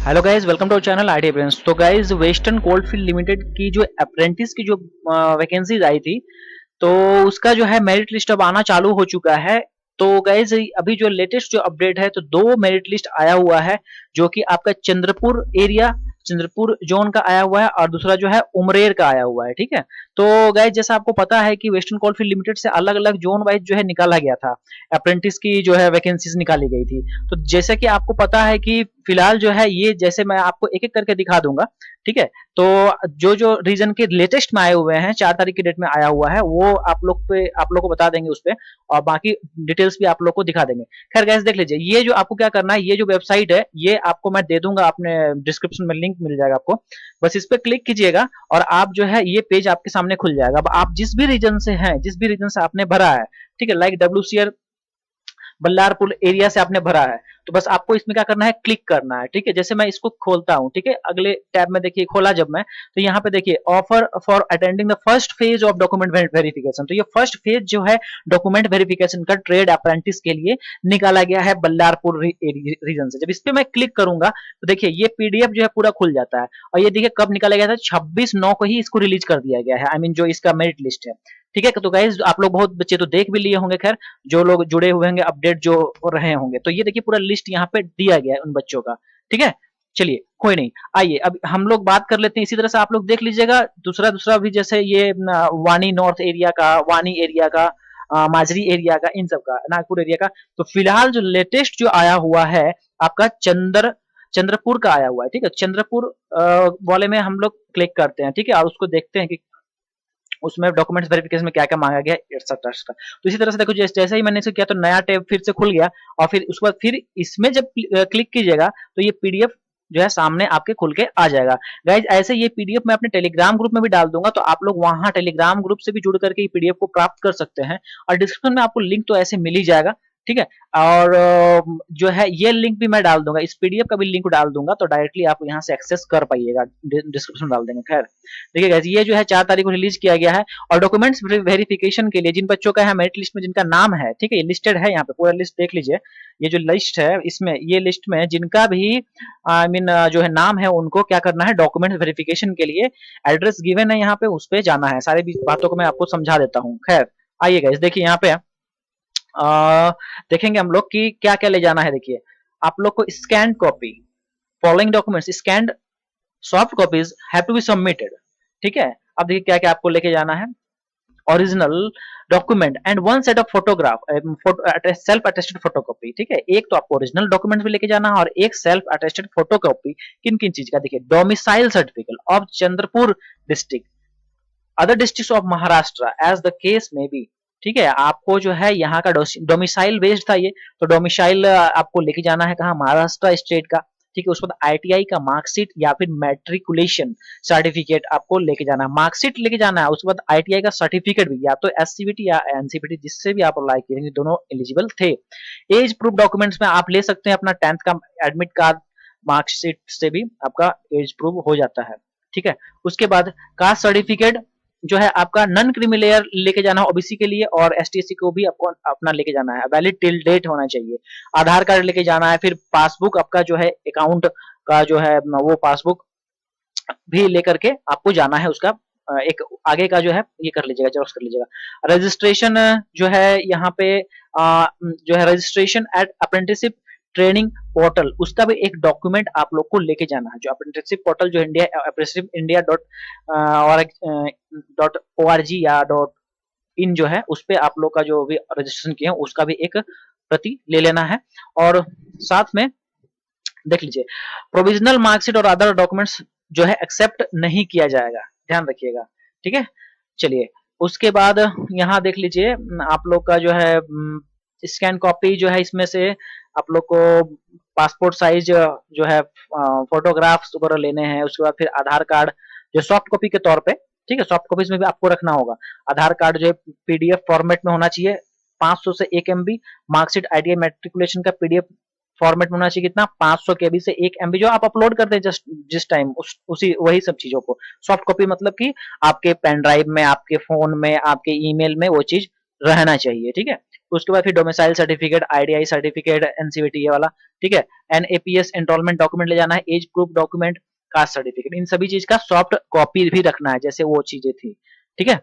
Hello guys, welcome to our channel IT Brains. तो guys, Western Coalfield Limited की जो apprentice की जो वैकेंसीज आई थी, तो उसका जो है मेरिट लिस्ट अब आना चालू हो चुका है। तो गाइज, अभी जो लेटेस्ट जो अपडेट है, तो दो मेरिट लिस्ट आया हुआ है, जो कि आपका चंद्रपुर एरिया, चंद्रपुर जोन का आया हुआ है, और दूसरा जो है उमरेर का आया हुआ है। ठीक है। तो गाइज, जैसा आपको पता है कि वेस्टर्न कोलफील्ड लिमिटेड से अलग अलग जोन वाइज जो है निकाला गया था, अप्रेंटिस की जो है वैकेंसीज निकाली गई थी। तो जैसे कि आपको पता है कि फिलहाल जो है ये, जैसे मैं आपको एक एक करके दिखा दूंगा। ठीक है। तो जो जो रीजन के लेटेस्ट में आए हुए हैं, 4 तारीख की डेट में आया हुआ है, वो आप लोग को बता देंगे उस पर, और बाकी डिटेल्स भी आप लोग को दिखा देंगे। खैर गैस, देख लीजिए, ये जो आपको क्या करना है, ये जो वेबसाइट है, ये आपको मैं दे दूंगा, अपने डिस्क्रिप्शन में लिंक मिल जाएगा आपको। बस इस पर क्लिक कीजिएगा और आप जो है ये पेज आपके सामने खुल जाएगा। अब आप जिस भी रीजन से हैं, जिस भी रीजन से आपने भरा है, ठीक है, लाइक डब्ल्यूसीआर बल्लारपुर एरिया से आपने भरा है, तो बस आपको इसमें क्या करना है, क्लिक करना है। ठीक है। जैसे मैं इसको खोलता हूं, ठीक है, अगले टैब में देखिए, खोला जब मैं, तो यहाँ पे देखिए, offer for attending the first phase of document verification. तो ये फर्स्ट फेज जो है डॉक्यूमेंट वेरिफिकेशन का ट्रेड अप्रेंटिस के लिए निकाला गया है बल्लारपुर रीजन से। जब इस पे मैं क्लिक करूंगा, तो देखिए ये पीडीएफ जो है पूरा खुल जाता है। और ये देखिए कब निकाला गया था, 26/9 को ही इसको रिलीज कर दिया गया है। आई मीन जो इसका मेरिट लिस्ट है। ठीक है। तो गाइज, आप लोग बहुत बच्चे तो देख भी लिए होंगे, खैर जो लोग जुड़े हुए होंगे, अपडेट जो हो रहे होंगे, तो ये देखिए पूरा लिस्ट यहाँ पे दिया गया है उन बच्चों का। ठीक है। चलिए, कोई नहीं, आइए अब हम लोग बात कर लेते हैं। इसी तरह से आप लोग देख लीजिएगा दूसरा दूसरा भी, जैसे ये वानी नॉर्थ एरिया का, वानी एरिया का, माजरी एरिया का, इन सब का, नागपुर एरिया का। तो फिलहाल जो लेटेस्ट जो आया हुआ है, आपका चंद्रपुर का आया हुआ है। ठीक है। चंद्रपुर वाले में हम लोग क्लिक करते हैं। ठीक है। और उसको देखते हैं कि उसमें डॉक्यूमेंट्स वेरिफिकेशन में क्या क्या मांगा गया, एक्सेट्रा एक्सेट्रा। तो इसी तरह से देखो, जैसे ही मैंने इसे किया, तो नया टैब फिर से खुल गया। और फिर उसके बाद फिर इसमें जब क्लिक कीजिएगा, तो ये पीडीएफ जो है सामने आपके खुल के आ जाएगा। गाइज, ऐसे ये पीडीएफ मैं अपने टेलीग्राम ग्रुप में भी डाल दूंगा, तो आप लोग वहां टेलीग्राम ग्रुप से भी जुड़ करके ये पीडीएफ को प्राप्त कर सकते हैं। और डिस्क्रिप्शन में आपको लिंक तो ऐसे मिल ही जाएगा। ठीक है। और जो है ये लिंक भी मैं डाल दूंगा, इस पीडीएफ का भी लिंक डाल दूंगा, तो डायरेक्टली आप यहाँ से एक्सेस कर पाइएगा, डिस्क्रिप्शन डाल देंगे। खैर, देखिए गाइस, ये जो है 4 तारीख को रिलीज किया गया है। और डॉक्यूमेंट्स वेरिफिकेशन के लिए जिन बच्चों का है मेरिट लिस्ट में, जिनका नाम है, ठीक है, ये लिस्टेड है यहाँ पे, पूरा लिस्ट देख लीजिए। ये जो लिस्ट है, इसमें ये लिस्ट में जिनका भी आई मीन जो है नाम है, उनको क्या करना है, डॉक्यूमेंट वेरिफिकेशन के लिए एड्रेस गिवन है यहाँ पे, उस पे जाना है। सारी बातों को मैं आपको समझा देता हूँ। खैर, आइए गाइस, देखिए यहाँ पे देखेंगे हम लोग कि क्या क्या ले जाना है। देखिए, आप लोग को scan copy, following documents scanned soft copies have to be submitted. ठीक है। अब देखिए क्या क्या आपको लेके जाना है, original document and one set of photograph, self attested photocopy. ठीक है। एक तो आपको ओरिजिनल डॉक्यूमेंट भी लेके जाना है, और एक सेल्फ अटेस्टेड फोटोकॉपी। किन किन चीज का, देखिए, domicile certificate of Chandrapur district, other district of Maharashtra as the case may be. ठीक है। आपको जो है यहाँ का डोमिसाइल बेस्ड था ये, तो डोमिसाइल आपको लेके जाना है कहाँ, महाराष्ट्र स्टेट का। ठीक है। उसके बाद आईटीआई का मार्कशीट या फिर मैट्रिकुलेशन सर्टिफिकेट आपको लेके जाना है, मार्कशीट लेके जाना है। उसके बाद आईटीआई का सर्टिफिकेट भी, या तो एससीबीटी या एनसीबीटी, जिससे भी आप अप्लाई करेंगे, दोनों एलिजिबल थे। एज प्रूफ डॉक्यूमेंट्स में आप ले सकते हैं अपना 10th का एडमिट कार्ड, मार्कशीट से भी आपका एज प्रूफ हो जाता है। ठीक है। उसके बाद कास्ट सर्टिफिकेट जो है आपका नॉन क्रीमी लेयर लेके जाना है ओबीसी के लिए, और एसटीएससी को भी आपको अपना लेके जाना है, वैलिड टिल डेट होना चाहिए। आधार कार्ड लेके जाना है, फिर पासबुक आपका जो है अकाउंट का जो है वो पासबुक भी लेकर के आपको जाना है। उसका एक आगे का जो है ये कर लीजिएगा, जेरॉक्स कर लीजिएगा। रजिस्ट्रेशन जो है यहाँ पे जो है registration at apprenticeship training portal, उसका भी एक डॉक्यूमेंट आप लोग को लेके जाना है। जो अप्रेंटिसशिप पोर्टल जो India apprenticeship India dot org या डॉट इन जो है, उस पे आप लोग का जो भी रजिस्ट्रेशन किया है, उसका भी एक प्रति ले लेना है। और साथ में देख लीजिए, प्रोविजनल मार्कशीट और अदर डॉक्यूमेंट्स जो है एक्सेप्ट नहीं किया जाएगा, ध्यान रखिएगा। ठीक है। चलिए, उसके बाद यहाँ देख लीजिए, आप लोग का जो है स्कैन कॉपी जो है, इसमें से आप लोग को पासपोर्ट साइज जो है फोटोग्राफ्स वगैरह लेने हैं। उसके बाद फिर आधार कार्ड जो सॉफ्ट कॉपी के तौर पे, ठीक है, सॉफ्ट कॉपीज में भी आपको रखना होगा। आधार कार्ड जो है पीडीएफ फॉर्मेट में होना चाहिए, 500 से 1 MB। मार्कशीट आईटीआई मैट्रिकुलेशन का पीडीएफ फॉर्मेट में होना चाहिए कितना, 500 KB से 1 MB, जो आप अपलोड करते हैं जस्ट जिस टाइम उसी वही सब चीजों को। सॉफ्ट कॉपी मतलब कि आपके पेन ड्राइव में, आपके फोन में, आपके ईमेल में वो चीज रहना चाहिए। ठीक है। उसके बाद फिर domicile certificate, IDI certificate, NCVT ये वाला, ठीक है। एनएपीएस एनरोलमेंट डॉक्यूमेंट ले जाना है, age proof document, caste certificate, इन सभी चीज का सॉफ्ट कॉपी भी रखना है जैसे वो चीजें थी, ठीक है।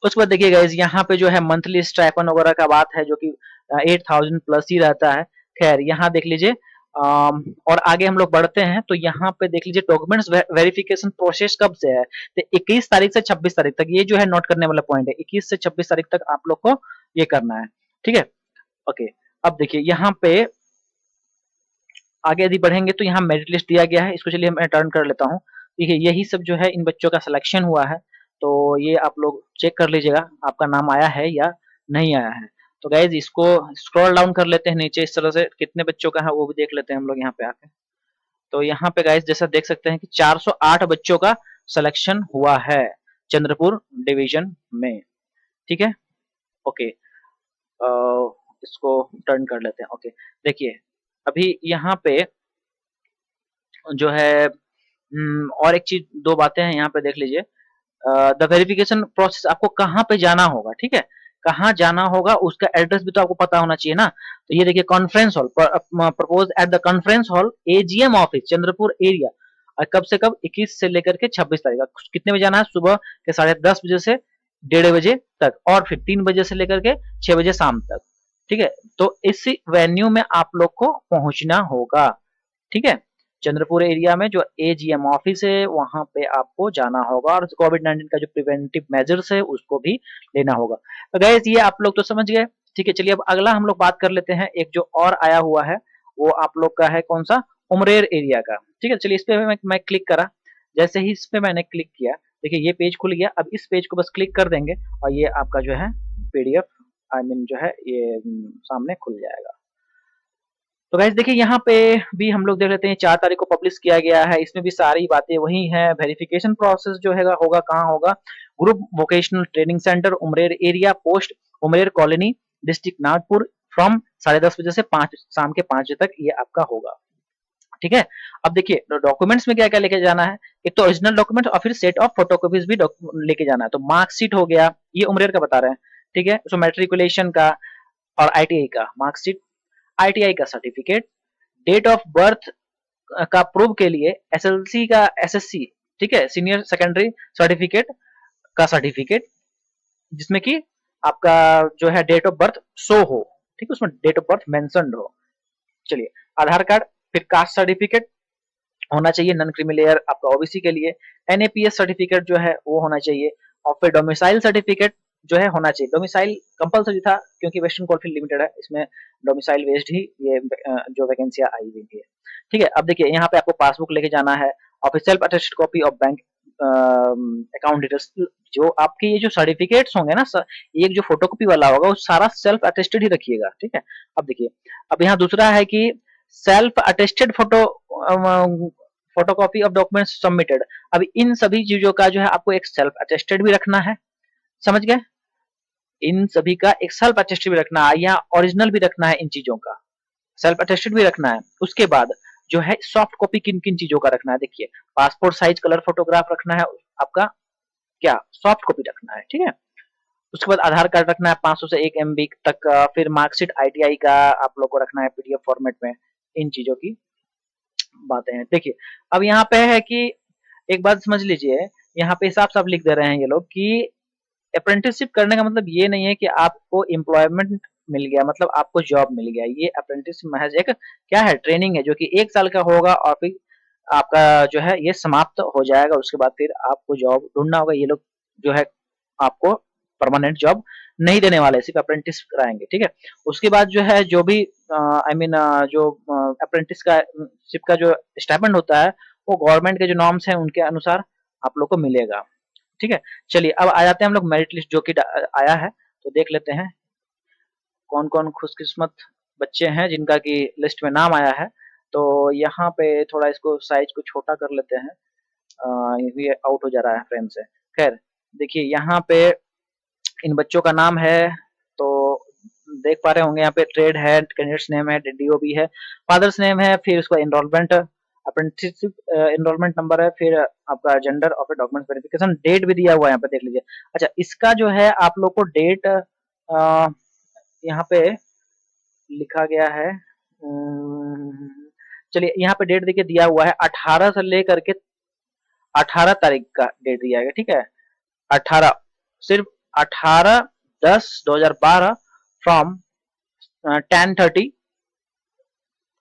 उसके बाद देखिए गाइज यहाँ पे जो है मंथली स्टाइपेंड वगैरह का बात है जो कि 8,000 प्लस ही रहता है। खैर यहाँ देख लीजिए और आगे हम लोग बढ़ते हैं तो यहाँ पे देख लीजिए डॉक्यूमेंट्स वेरिफिकेशन प्रोसेस कब से है, तो 21 तारीख से 26 तारीख तक, ये जो है नोट करने वाला पॉइंट है, 21 से 26 तारीख तक आप लोग को ये करना है, ठीक है। ओके, अब देखिए यहाँ पे आगे यदि बढ़ेंगे तो यहाँ मेरिट लिस्ट दिया गया है, इसको चलिए मैं टर्न कर लेता हूँ। देखिए यही सब जो है इन बच्चों का सिलेक्शन हुआ है, तो ये आप लोग चेक कर लीजिएगा आपका नाम आया है या नहीं आया है। तो गाइज इसको स्क्रॉल डाउन कर लेते हैं नीचे, इस तरह से कितने बच्चों का है वो भी देख लेते हैं हम लोग यहाँ पे आके। तो यहाँ पे गाइज जैसा देख सकते हैं कि 408 बच्चों का सिलेक्शन हुआ है चंद्रपुर डिवीजन में, ठीक है। ओके, इसको टर्न कर लेते हैं। ओके, देखिए अभी यहाँ पे जो है और एक चीज, दो बातें हैं यहाँ पे देख लीजिए। द वेरिफिकेशन प्रोसेस आपको कहाँ पे जाना होगा, ठीक है, कहाँ जाना होगा उसका एड्रेस भी तो आपको पता होना चाहिए ना। तो ये देखिए conference hall, propose at the conference hall AGM office Chandrapur area, और कब से कब 21 से लेकर के 26 तारीख तक, कितने बजे जाना है, सुबह के 10:30 बजे से 1:30 बजे तक, और फिर 3 बजे से लेकर के 6 बजे शाम तक, ठीक है। तो इस वेन्यू में आप लोग को पहुंचना होगा, ठीक है। चंद्रपुर एरिया में जो एजीएम ऑफिस है वहां पे आपको जाना होगा, और कोविड-19 का जो प्रिवेंटिव मेजर्स है उसको भी लेना होगा। तो गाइस ये आप लोग तो समझ गए, ठीक है। चलिए अब अगला हम लोग बात कर लेते हैं, एक जो और आया हुआ है वो आप लोग का है कौन सा, उमरेर एरिया का, ठीक है। चलिए इस पे मैं क्लिक करा, जैसे ही इस पे मैंने क्लिक किया, देखिए ये पेज खुल गया। अब इस पेज को बस क्लिक कर देंगे और ये आपका जो है पीडीएफ आई मीन जो है ये सामने खुल जाएगा। तो गाइस देखिए यहाँ पे भी हम लोग देख लेते हैं 4 तारीख को पब्लिश किया गया है, इसमें भी सारी बातें वही हैं। वेरिफिकेशन प्रोसेस जो है होगा कहाँ होगा, group vocational training centre Umrer area, post Umrer colony, district Nagpur, from 10:30 बजे से 5 शाम के 5 बजे तक ये आपका होगा, ठीक है। अब देखिए डॉक्यूमेंट्स में क्या क्या लेके जाना है, एक तो ओरिजिनल डॉक्यूमेंट और फिर सेट ऑफ फोटोकॉपीज भी लेके जाना है। तो मार्कशीट हो गया, ये उमरेर का बता रहे हैं, ठीक है। उसमें मैट्रिकुलेशन का और आईटीआई का मार्कशीट, आईटीआई का सर्टिफिकेट, डेट ऑफ बर्थ का प्रूव के लिए एसएलसी का एसएससी, ठीक है, सीनियर सेकेंडरी सर्टिफिकेट का सर्टिफिकेट, जिसमें कि आपका जो है डेट ऑफ बर्थ शो हो, ठीक है, उसमें डेट ऑफ बर्थ मेंशन्ड हो। चलिए आधार कार्ड, फिर कास्ट सर्टिफिकेट होना चाहिए, नॉन क्रीमी लेयर आपका ओबीसी के लिए, एनएपीएस सर्टिफिकेट जो है वो होना चाहिए, और फिर डोमिसाइल सर्टिफिकेट जो है होना चाहिए। डोमिसाइल कंपलसरी था क्योंकि वेस्टर्न कोलफील्ड लिमिटेड है, इसमें डोमिसाइल बेस्ड ही ये जो वैकेंसियां आई हुई है, ठीक है। अब देखिए यहाँ पे आपको पासबुक लेके जाना है, और फिर self attested copy of bank account details, जो आपके ये जो सर्टिफिकेट्स होंगे ना सर, एक जो फोटोकॉपी वाला होगा वो सारा सेल्फ अटेस्टेड ही रखिएगा, ठीक है। अब देखिए अब यहाँ दूसरा है कि self attested photocopy of document submitted. अब इन सभी चीजों का जो है आपको एक सेल्फ अटेस्टेड भी रखना है, समझ गए, इन सभी का एक सेल्फ अटेस्टेड भी रखना है या ओरिजिनल भी रखना है, इन चीजों का सेल्फ अटेस्टेड भी रखना है। उसके बाद जो है सॉफ्ट कॉपी किन किन चीजों का रखना है, देखिए पासपोर्ट साइज कलर फोटोग्राफ रखना है आपका, क्या सॉफ्ट कॉपी रखना है, ठीक है। उसके बाद आधार कार्ड रखना है 500 से 1 MB तक का, फिर मार्कशीट आईटीआई का आप लोग को रखना है पीडीएफ फॉर्मेट में। इन चीजों की बातें हैं। देखिए अब यहाँ पे है कि एक बात समझ लीजिए, यहाँ पे साफ साफ लिख दे रहे हैं ये लोग कि अप्रेंटिसशिप करने का मतलब ये नहीं है कि आपको एम्प्लॉयमेंट मिल गया, मतलब आपको जॉब मिल गया। ये अप्रेंटिसशिप महज एक क्या है, ट्रेनिंग है जो कि 1 साल का होगा, और फिर आपका जो है ये समाप्त हो जाएगा। उसके बाद फिर आपको जॉब ढूंढना होगा। ये लोग जो है आपको परमानेंट जॉब नहीं देने वाले, सिर्फ अप्रेंटिस कराएंगे, ठीक है। उसके बाद जो है जो भी आई मीन जो अप्रेंटिस का शिप का जो स्टाइपेंड होता है वो गवर्नमेंट के जो नॉर्म्स हैं उनके अनुसार आप लोग को मिलेगा, ठीक है। चलिए अब आ जाते हैं हम लोग मेरिट लिस्ट जो कि आया है, तो देख लेते हैं कौन कौन खुशकिस्मत बच्चे हैं जिनका की लिस्ट में नाम आया है। तो यहाँ पे थोड़ा इसको साइज को छोटा कर लेते हैं, ये आउट हो जा रहा है फ्रेम से। खैर देखिए यहाँ पे इन बच्चों का नाम है, तो देख पा रहे होंगे यहाँ पे ट्रेड है, कैंडिडेट्स नेम है, डीओबी है, फादर्स नेम है, फिर उसका एनरोलमेंट अप्रेंटिसशिप एनरोलमेंट नंबर है, फिर आपका जेंडर और फिर डॉक्यूमेंट वेरिफिकेशन डेट भी दिया हुआ है यहाँ पे देख लीजिए। अच्छा इसका जो है आप लोग को डेट यहाँ पे लिखा गया है, चलिए यहाँ पे डेट देखिए दिया हुआ है 18 से लेकर के 18 तारीख का डेट दिया गया, ठीक है। 18, सिर्फ 18/10/2012 फ्रॉम 10:30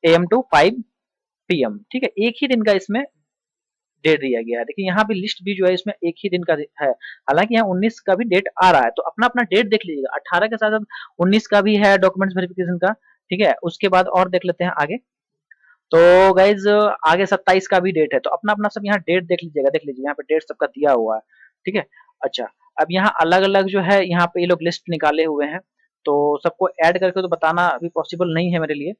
AM टू 5 PM, ठीक है। एक ही दिन का इसमें डेट दिया गया है। देखिए यहाँ भी लिस्ट भी जो है इसमें एक ही दिन का है। हालांकि यहाँ 19 का भी डेट आ रहा है, तो अपना अपना डेट देख लीजिएगा। 18 के साथ साथ 19 का भी है डॉक्यूमेंट्स वेरिफिकेशन का, ठीक है। उसके बाद और देख लेते हैं आगे। तो गाइज आगे 27 का भी डेट है, तो अपना अपना सब यहाँ डेट देख लीजिएगा, देख लीजिए यहाँ पे डेट सबका दिया हुआ है, ठीक है। अच्छा, अब यहाँ अलग अलग जो है यहाँ पे ये लोग लिस्ट निकाले हुए हैं, तो सबको ऐड करके तो बताना अभी पॉसिबल नहीं है मेरे लिए,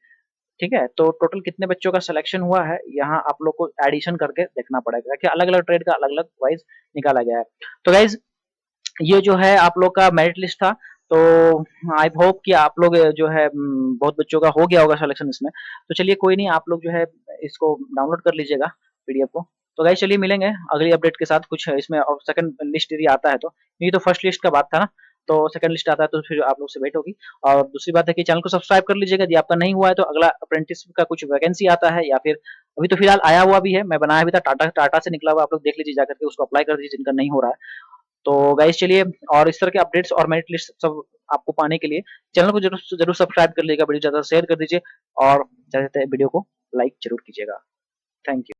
ठीक है। तो टोटल कितने बच्चों का सिलेक्शन हुआ है यहाँ आप लोग को एडिशन करके देखना पड़ेगा कि अलग अलग ट्रेड का अलग अलग वाइज निकाला गया है। तो गाइज ये जो है आप लोग का मेरिट लिस्ट था। तो आई होप कि आप लोग जो है बहुत बच्चों का हो गया होगा सिलेक्शन इसमें। तो चलिए कोई नहीं, आप लोग जो है इसको डाउनलोड कर लीजिएगा पीडीएफ को। तो गाइस चलिए मिलेंगे अगली अपडेट के साथ, कुछ इसमें और सेकंड लिस्ट यदि आता है तो। ये तो फर्स्ट लिस्ट का बात था ना, तो सेकंड लिस्ट आता है तो फिर आप लोग से भेंट होगी। और दूसरी बात है कि चैनल को सब्सक्राइब कर लीजिएगा यदि आपका नहीं हुआ है, तो अगला अप्रेंटिस का कुछ वैकेंसी आता है या फिर अभी तो फिलहाल आया हुआ भी है, मैं बनाया भी था, टाटा टाटा से निकला हुआ, आप लोग देख लीजिए जाकर के, उसको अप्लाई कर दीजिए जिनका नहीं हो रहा है। तो गाइस चलिए, और इस तरह के अपडेट्स और मेरिट लिस्ट सब आपको पाने के लिए चैनल को जरूर जरूर सब्सक्राइब कर लीजिएगा, वीडियो ज्यादा शेयर कर दीजिए और वीडियो को लाइक जरूर कीजिएगा। Thank you.